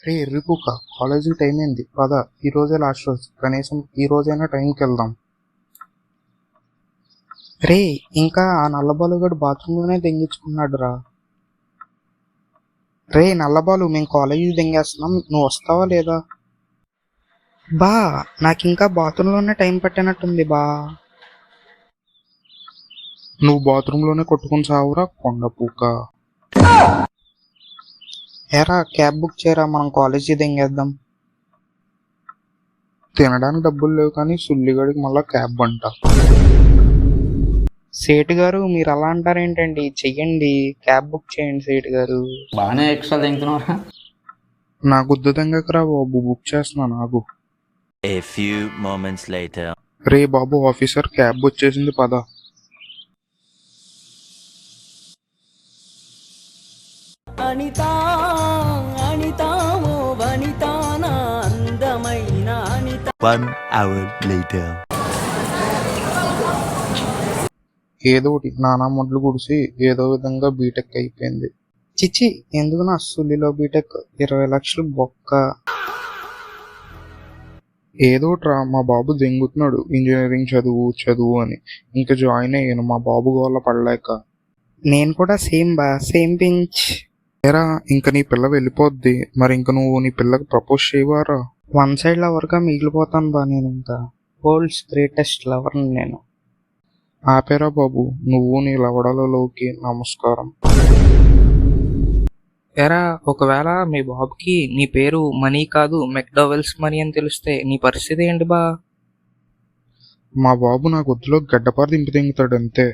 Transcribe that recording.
రే ఎర్రిపుక, కాలేజీకి టైం అయింది పద. ఈ రోజే లాస్ట్ రోజు, కనీసం ఈ రోజైనా టైంకి వెళ్దాం. రే, ఇంకా ఆ నల్లబాలుగాడు బాత్రూంలోనే దెంగించుకున్నాడు రా. రే నల్లబాలు, మేము కాలేజీ దెంగేస్తున్నాం, నువ్వు వస్తావా లేదా? బా, నాకింకా బాత్రూంలోనే టైం పట్టినట్టుంది బా. నువ్వు బాత్రూంలోనే కొట్టుకుని సావురా కొండపూక. ఏరా, క్యాబ్ బుక్ చేయరా, మనం కాలేజీ దెంగేద్దాం. తినడానికి డబ్బులు లేవు కానీ సుల్లిగడికి మళ్ళా క్యాబ్ అంట. సేటు గారు, మీరు అలా అంటారేంటండి? చెయ్యండి, క్యాబ్ బుక్ చేయండి సేటు గారు. బాగానే ఎక్స్ట్రా తింటున్నారా? నా గుద్దు దెంగకరా బాబు, బుక్ చేస్తున్నా నాకు. A few moments later. Ray Babu officer, cab వచ్చేసింది పద. అనితా అనితా ఓ వనితా నా అందమైన అనిత. 1 hour later. ఏదో ఒకటి నానా మొడ్లు గుడిసి ఏదో విధంగా బీటెక్ అయిపోయింది. చిచ్చి, ఎందుకు నా సుల్లిలో బీటెక్? 20 లక్షలు బొక్క. ఏదో రా, మా బాబు దెంగుతున్నాడు ఇంజనీరింగ్ చదువు చదువు అని. ఇంకా జాయిన్ అయ్యాను మా బాబు గోళ్ళ పడలేక. నేను కూడా సేమ్ బా, సేమ్ పించ్. ఏరా, ఇంక నీ పిల్ల వెళ్ళిపోద్ది, మరి ఇంక నువ్వు నీ పిల్లకి ప్రపోజ్ చేయవారా? వన్ సైడ్ లవర్గా మిగిలిపోతాను బా నేను. ఇంకా వరల్డ్స్ గ్రేటెస్ట్ లవర్ నేను. ఆపేరా బాబు, నువ్వు నీ లవడలలోకి నమస్కారం. ఎరా, ఒకవేళ మీ బాబుకి నీ పేరు మనీ కాదు మెక్డోవెల్స్ మనీ అని తెలిస్తే నీ పరిస్థితి ఏంటి బా? మా బాబు నా గొద్దులో గడ్డపార దింపి దెంగుతాడు అంతే.